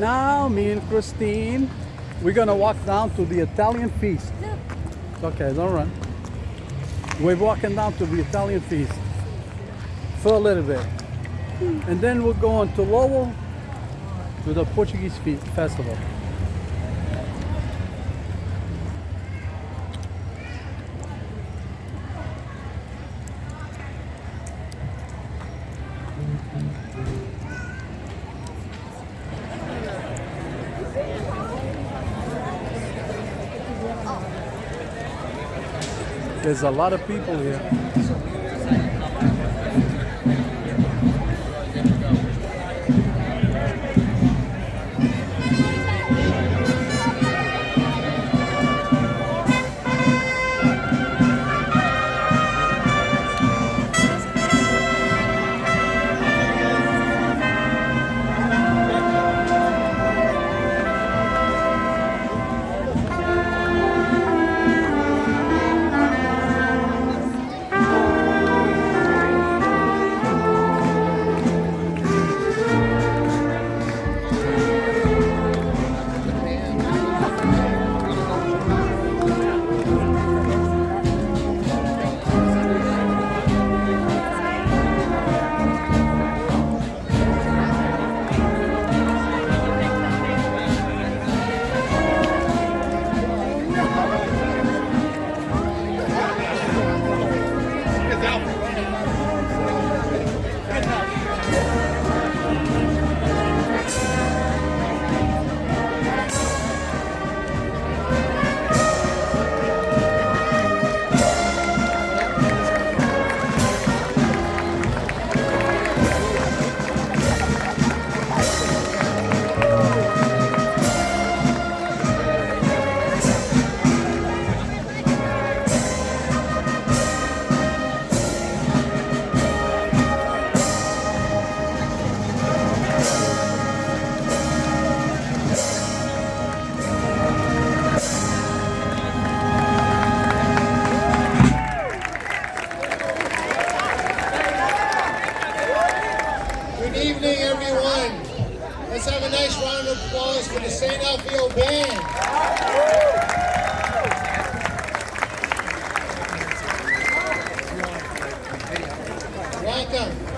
now me and Christine, we're gonna walk down to the Italian feast. It's okay, don't run. We're walking down to the Italian feast for a little bit. And then we're going to Lowell to the Portuguese festival. There's a lot of people here.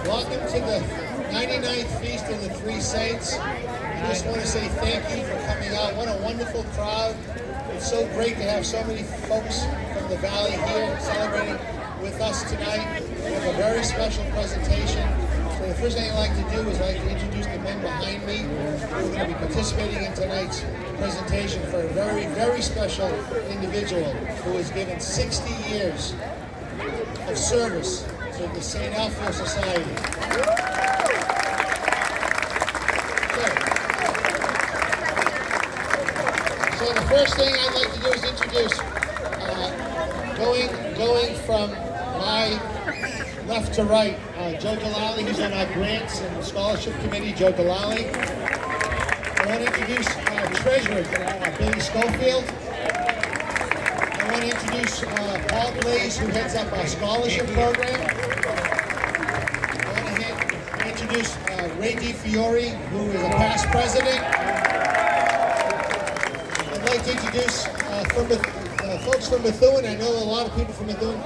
Welcome to the 99th Feast of the Three Saints. I just want to say thank you for coming out. What a wonderful crowd. It's so great to have so many folks from the Valley here celebrating with us tonight. We have a very special presentation. So the first thing I'd like to do is I'd like to introduce the men behind me who are going to be participating in tonight's presentation for a very, very special individual who has given 60 years of service to the St. Alphaeus Society. So the first thing I'd like to do is introduce, going from my left to right, Joe Delali, who's on our grants and scholarship committee, Joe Delali. I want to introduce our treasurer, Billy Schofield. I want to introduce Paul Blaze, who heads up our scholarship program. I want to introduce Ray DiFiore, who is a past president. I'd like to introduce folks from Methuen. I know a lot of people from Methuen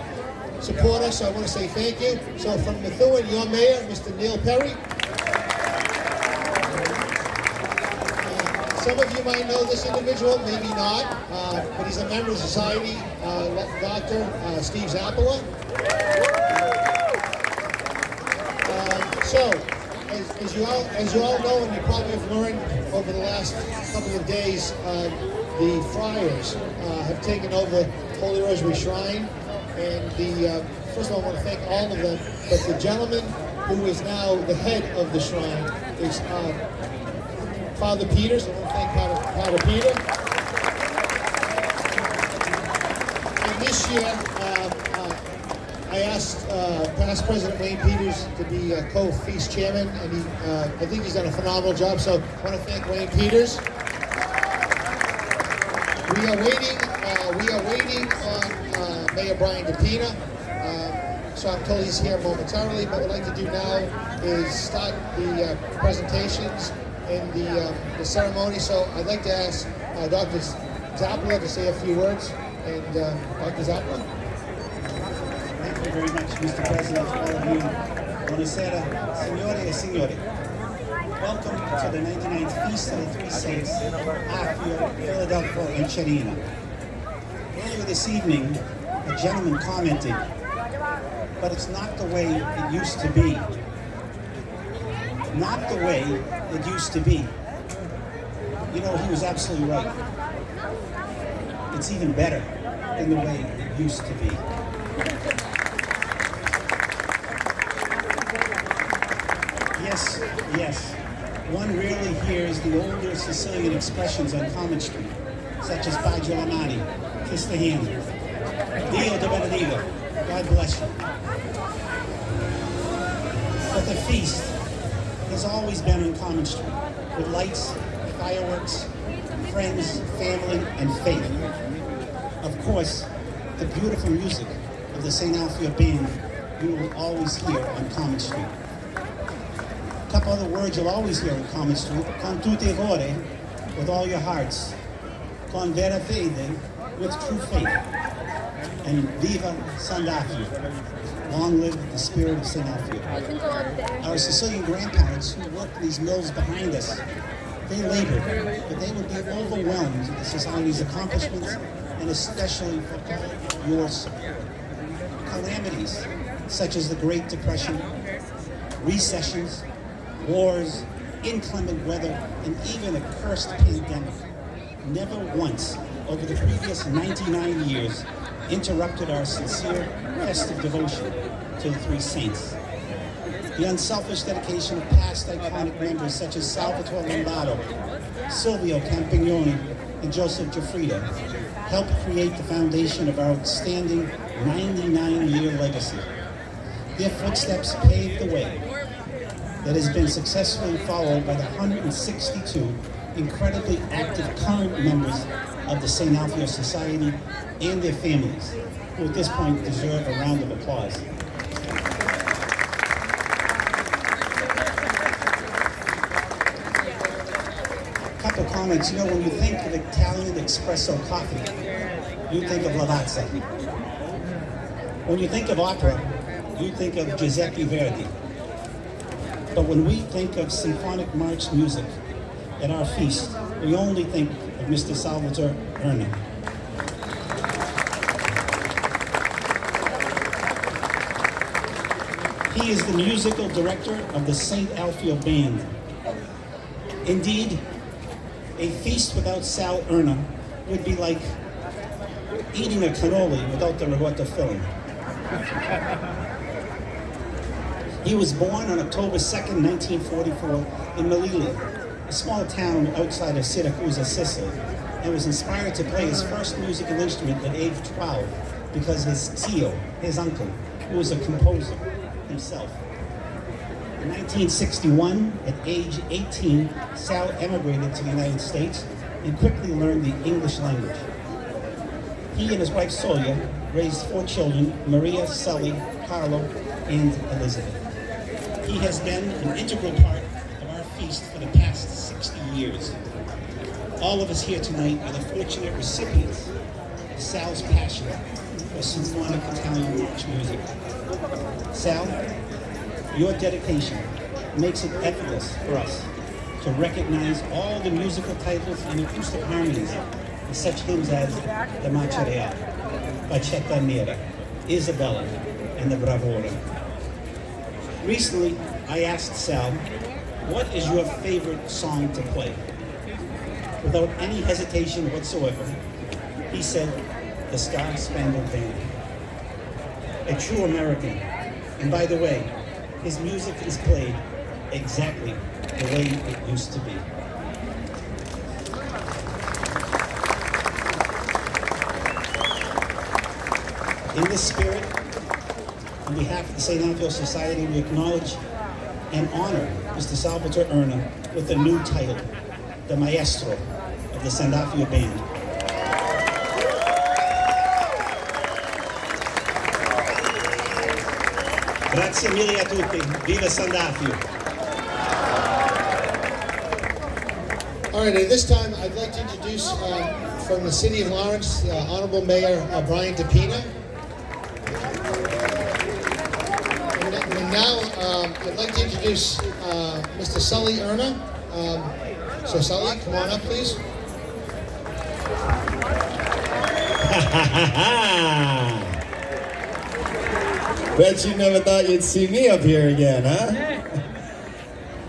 support us, so I want to say thank you. So from Methuen, your mayor, Mr. Neil Perry. Some of you might know this individual, maybe not, but he's a member of society, Dr. Steve Zappola. So, as you all know, and you probably have learned over the last couple of days, the friars have taken over Holy Rosary Shrine, and first of all, I want to thank all of them, but the gentleman who is now the head of the shrine is Father Peters. I want to thank Father Peter. And this year, I asked past President Wayne Peters to be co-feast chairman, and I think he's done a phenomenal job. So I want to thank Wayne Peters. We are waiting on Mayor Brian DePina. So I'm told he's here momentarily. But what I'd like to do now is start the presentations. in the ceremony. So I'd like to ask Dr. Zappala to say a few words. And Dr. Zappala. Thank you very much, Mr. President, all of you. Buonasera, signore e signori. Welcome to the 99th Feast of the Three Saints, Accio, Philadelphia, and Cerina. Earlier this evening, a gentleman commented, but it's not the way it used to be. Not the way it used to be. You know, he was absolutely right. It's even better than the way it used to be. Yes, yes. One rarely hears the older Sicilian expressions on Common Street, such as Bacio la mani, kiss the hand, Dio te benedica, God bless you. But the feast has always been on Common Street, with lights, fireworks, friends, family, and faith. Of course, the beautiful music of the St. Alfio Band you will always hear on Common Street. A couple other words you'll always hear on Common Street: con tutte cuore, with all your hearts; con vera fede, with true faith; and viva San Alfio, long live the spirit of St. Alfio. Our Sicilian grandparents who worked these mills behind us, they labored, but they would be overwhelmed with the society's accomplishments, and especially for all your support. Calamities such as the Great Depression, recessions, wars, inclement weather, and even a cursed pandemic never once over the previous 99 years interrupted our sincere festive devotion to the three saints. The unselfish dedication of past iconic members such as Salvatore Lombardo, Silvio Campagnoni, and Joseph Giuffrida helped create the foundation of our outstanding 99-year legacy. Their footsteps paved the way that has been successfully followed by the 162 incredibly active current members of the St. Alfio Society and their families, who at this point deserve a round of applause. Couple comments. You know, when you think of Italian espresso coffee, you think of Lavazza. When you think of opera, you think of Giuseppe Verdi. But when we think of symphonic march music at our feast, we only think of Mr. Salvatore Erna. He is the musical director of the St. Alfio Band. Indeed, a feast without Sal Erna would be like eating a cannoli without the ricotta filling. He was born on October 2nd, 1944 in Melilli, a small town outside of Syracuse, Sicily, and was inspired to play his first musical instrument at age 12 because his tio, his uncle, who was a composer himself. In 1961, at age 18, Sal emigrated to the United States and quickly learned the English language. He and his wife Sonia raised 4 children: Maria, Sully, Carlo, and Elizabeth. He has been an integral part of our feast for the past 60 years. All of us here tonight are the fortunate recipients of Sal's passion for symphonic Italian march music. Sal, your dedication makes it effortless for us to recognize all the musical titles and acoustic harmonies of such hymns as the Marcia Reale, Bacchetta Nera, Isabella, and the Bravura. Recently, I asked Sal, what is your favorite song to play? Without any hesitation whatsoever, he said, the Star Spangled Banner. A true American. And by the way, his music is played exactly the way it used to be. In this spirit, on behalf of the St. Alfio Society, we acknowledge and honor Mr. Salvatore Erna with the new title, the Maestro of the St. Alfio Band. Grazie mille a tutti. Viva St. Alfio. All right, at this time, I'd like to introduce from the city of Lawrence, Honorable Mayor Brian DePina. And now, I'd like to introduce Mr. Sully Erna. So Sully, come on up, please. Bet you never thought you'd see me up here again, huh?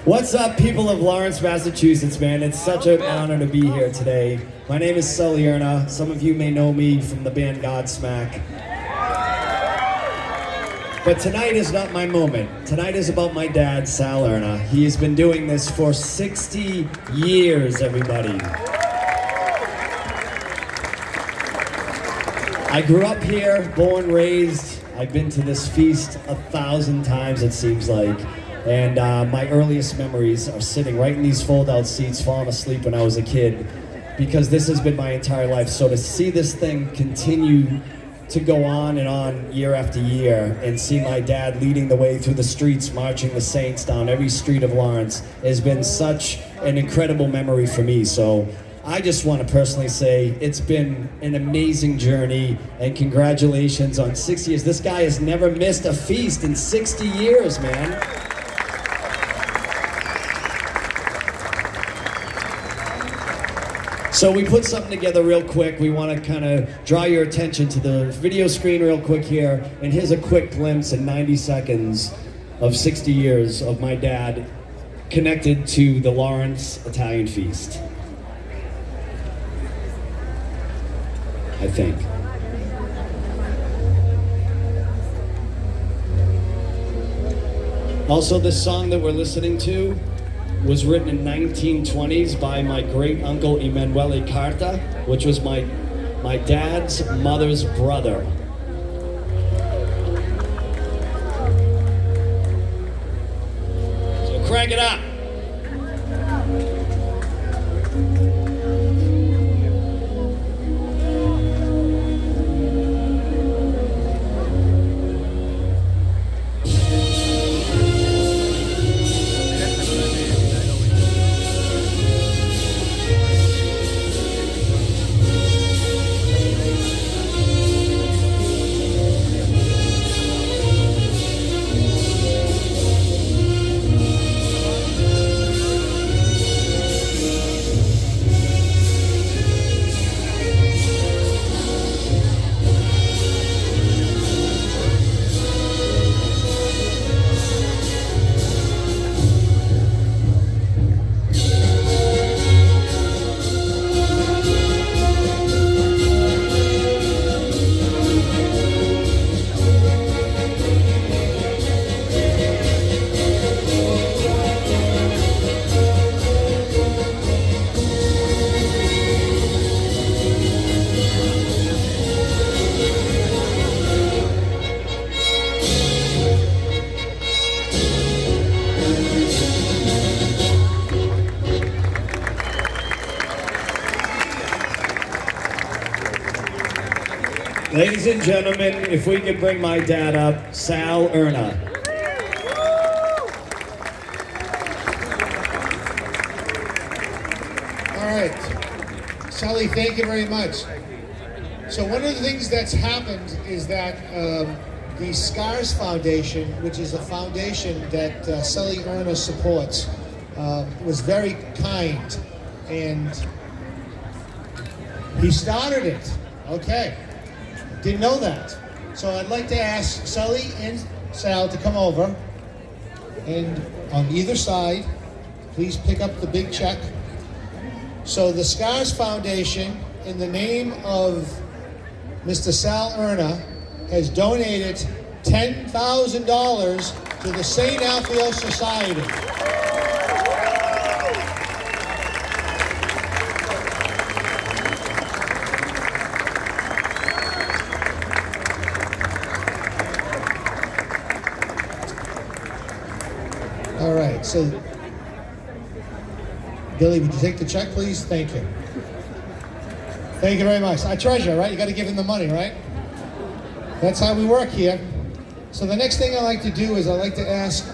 What's up, people of Lawrence, Massachusetts, man? It's such an honor to be here today. My name is Sully Erna. Some of you may know me from the band Godsmack. But tonight is not my moment. Tonight is about my dad, Sal Erna. He has been doing this for 60 years, everybody. I grew up here, born, raised. I've been to this feast 1,000 times, it seems like. And my earliest memories are sitting right in these fold-out seats, falling asleep when I was a kid, because this has been my entire life. So to see this thing continue to go on and on year after year, and see my dad leading the way through the streets, marching the Saints down every street of Lawrence, has been such an incredible memory for me. So I just want to personally say it's been an amazing journey, and congratulations on 6 years. This guy has never missed a feast in 60 years, man. So we put something together real quick. We want to kind of draw your attention to the video screen real quick here. And here's a quick glimpse in 90 seconds of 60 years of my dad connected to the Lawrence Italian Feast. I think. Also, this song that we're listening to was written in 1920s by my great uncle Emanuele Carta, which was my dad's mother's brother. So crank it up. Ladies and gentlemen, if we could bring my dad up, Sal Erna. All right. Sully, thank you very much. So one of the things that's happened is that the Scars Foundation, which is a foundation that Sully Erna supports, was very kind, and he started it. Okay. Didn't know that. So I'd like to ask Sully and Sal to come over, and on either side, please pick up the big check. So the Scars Foundation, in the name of Mr. Sal Erna, has donated $10,000 to the St. Alfio Society. All right, so Billy, would you take the check, please? Thank you. Thank you very much. Our treasurer, right? You got to give him the money, right? That's how we work here. So the next thing I like to do is I like to ask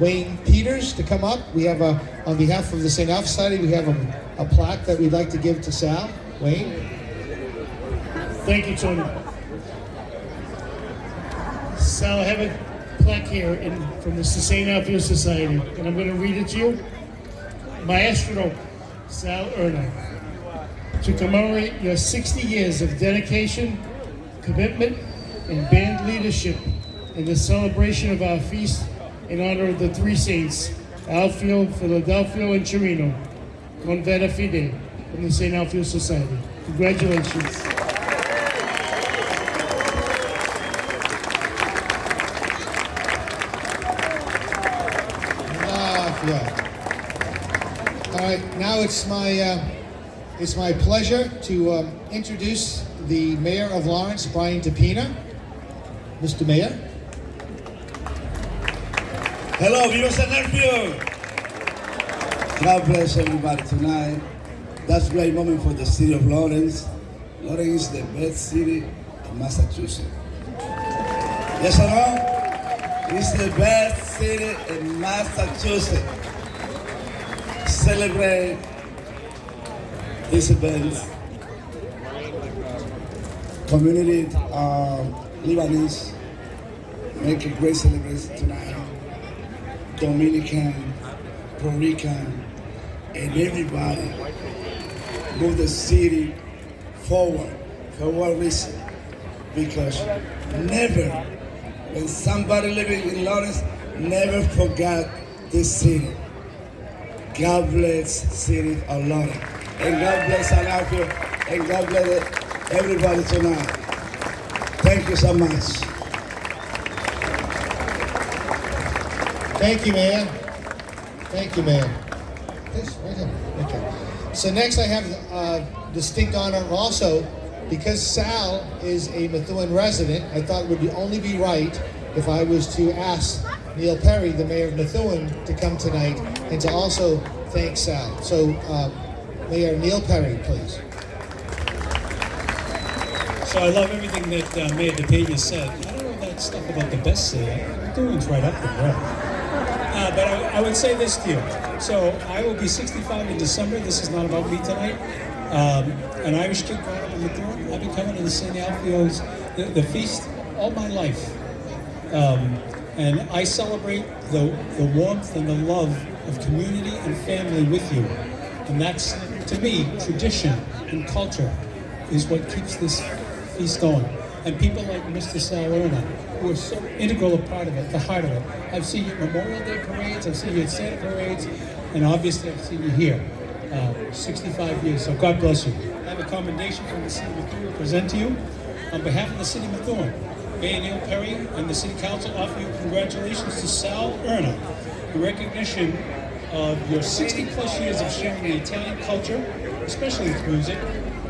Wayne Peters to come up. We have on behalf of the St. Alpha Society, we have a plaque that we'd like to give to Sal. Wayne. Thank you, Tony. Sal, I have a plaque here from the St. Alpha Society, and I'm going to read it to you. Maestro Sal Erna, to commemorate your 60 years of dedication, commitment, and band leadership in the celebration of our feast in honor of the three saints, Alfio, Philadelphia, and Chirino, Convena Fide, from the St. Alfio Society. Congratulations. All right, now it's my pleasure to introduce the Mayor of Lawrence, Brian DePina. Mr. Mayor. Hello, viva San Alfio! God bless everybody tonight. That's a great moment for the city of Lawrence. Lawrence is the best city in Massachusetts. Yes or no? It's the best city in Massachusetts. Celebrate this event. Community Lebanese make a great celebration tonight. Dominican, Puerto Rican, and everybody move the city forward for one reason. Because never, when somebody living in Lawrence, never forgot this city. God bless city of Lawrence. And God bless San Alfio, and God bless everybody tonight. Thank you so much. Thank you, Mayor. Thank you, Mayor. This, right here. Okay. So next I have distinct honor also, because Sal is a Methuen resident, I thought it would only be right if I was to ask Neil Perry, the Mayor of Methuen, to come tonight and to also thank Sal. So Mayor Neil Perry, please. So I love everything that Mayor DePena said. I don't know that stuff about the best city. Methuen right up there. But I would say this to you. So I will be 65 in December. This is not about me tonight. An Irish kid growing up in Methuen. I've been coming to the St. Alfio's, the feast, all my life. And I celebrate the warmth and the love of community and family with you. And that's, to me, tradition and culture is what keeps this feast going. And people like Mr. Sully Erna, who are so integral a part of it, the heart of it. I've seen you at Memorial Day parades, I've seen you at Santa parades, and obviously I've seen you here. 65 years, so God bless you. I have a commendation from the City of Methuen to present to you. On behalf of the City of Methuen, Mayor Neil Perry and the City Council offer you congratulations to Sal Erna in recognition of your 60 plus years of sharing the Italian culture, especially its music,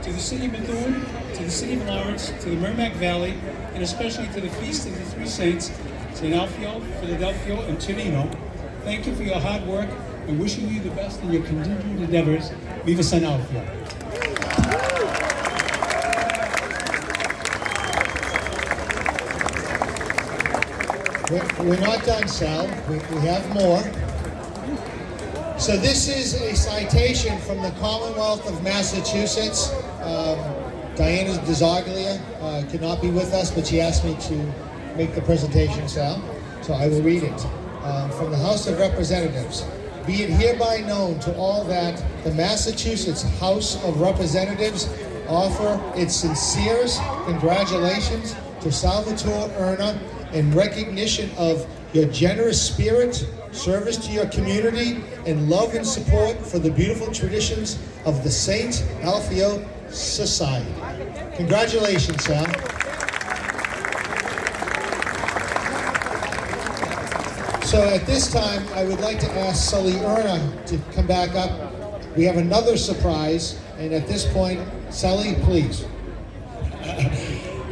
to the City of Methuen, to the City of Lawrence, to the Merrimack Valley, and especially to the Feast of the Three Saints, St. Alfio, Philadelphia, and Chirino. Thank you for your hard work and wishing you the best in your continued endeavors. Viva San Alfio. We're not done, Sal. We have more. So this is a citation from the Commonwealth of Massachusetts. Diana Desaglia could not be with us, but she asked me to make the presentation, Sal. So I will read it. From the House of Representatives. Be it hereby known to all that the Massachusetts House of Representatives offer its sincerest congratulations to Salvatore Erna in recognition of your generous spirit, service to your community, and love and support for the beautiful traditions of the St. Alfio Society. Congratulations, Sal. So at this time, I would like to ask Sully Erna to come back up. We have another surprise, and at this point, Sully, please.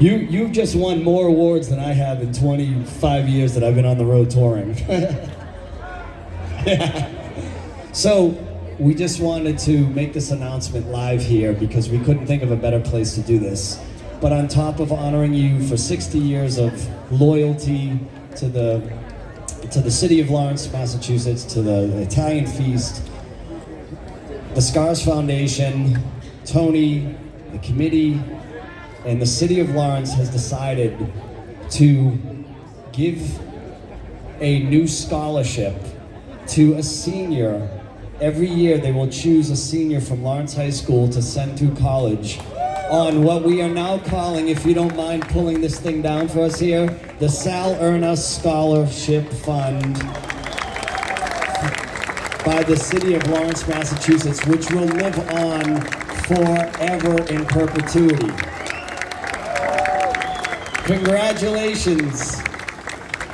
You've just won more awards than I have in 25 years that I've been on the road touring. So we just wanted to make this announcement live here because we couldn't think of a better place to do this. But on top of honoring you for 60 years of loyalty to the to the city of Lawrence, Massachusetts, to the Italian Feast, the Scars Foundation, Tony, the committee, and the city of Lawrence has decided to give a new scholarship to a senior. Every year they will choose a senior from Lawrence High School to send to college on what we are now calling, if you don't mind pulling this thing down for us here, the Sal Erna Scholarship Fund by the city of Lawrence, Massachusetts, which will live on forever in perpetuity. Congratulations.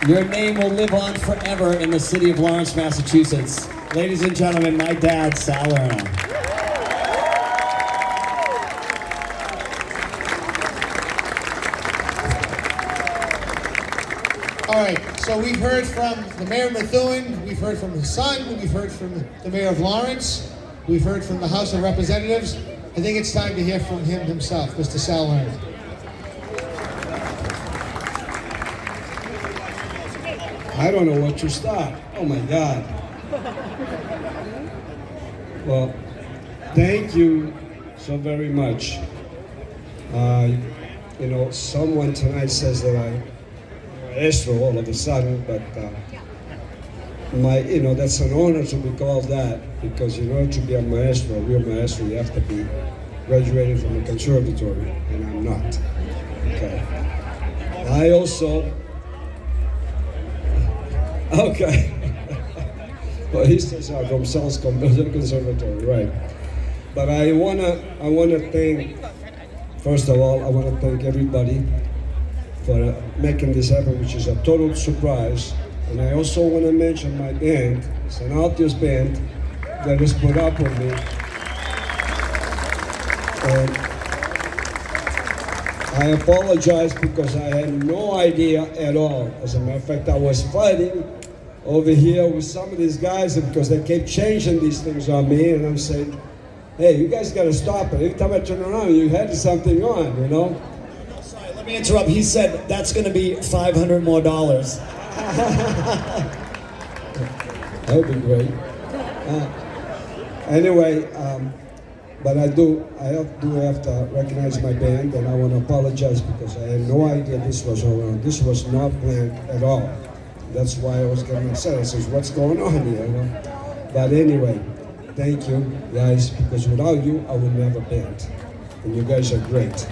Your name will live on forever in the city of Lawrence, Massachusetts. Ladies and gentlemen, my dad, Sal Erna. All right, so we've heard from the mayor of Methuen, we've heard from his son, we've heard from the mayor of Lawrence, we've heard from the House of Representatives. I think it's time to hear from him himself, Mr. Sal Erna. I don't know what to start. Oh my God. Well, thank you so very much. You know, someone tonight says that I'm maestro all of a sudden, but you know, that's an honor to be called that, because in order to be a maestro, a real maestro, you have to be graduated from a conservatory, and I'm not. Okay. I also. Okay. Well, he says I'm from Sal's Conservatory, right? But I wanna thank. First of all, I wanna thank everybody for making this happen, which is a total surprise. And I also want to mention my band. It's an Altius band that has put up with me. And I apologize because I had no idea at all. As a matter of fact, I was fighting over here with some of these guys because they kept changing these things on me, and I'm saying, hey, you guys got to stop it. Every time I turn around, you had something on, you know? Sorry, let me interrupt. He said that's going to be $500 more. That would be great. Anyway, but I do have to recognize my band, and I want to apologize because I had no idea this was around. This was not planned at all. That's why I was getting upset. I says, what's going on here? You know? But anyway, thank you guys, because without you, I would never band. And you guys are great.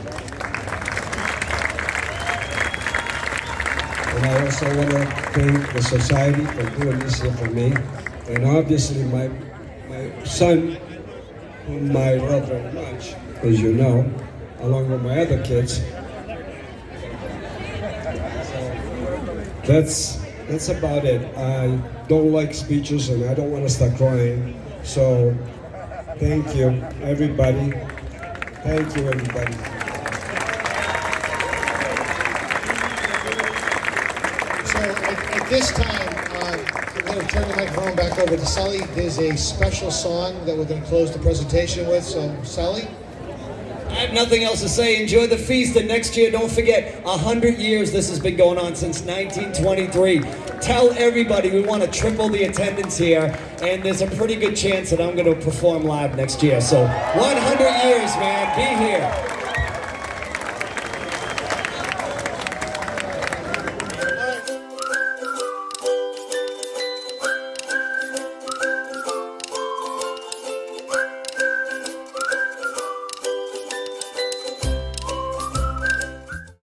And I also want to thank the society for doing this here for me. And obviously my son, whom I love very much, as you know, along with my other kids. So that's about it. I don't like speeches and I don't want to start crying. So thank you, everybody. Thank you, everybody. So at this time, I'm going to turn the microphone back over to Sully. There's a special song that we're going to close the presentation with. So, Sully? I have nothing else to say. Enjoy the feast, and next year, don't forget, 100 years this has been going on, since 1923. Tell everybody we want to triple the attendance here, and there's a pretty good chance that I'm going to perform live next year. So 100 years, man. Be here.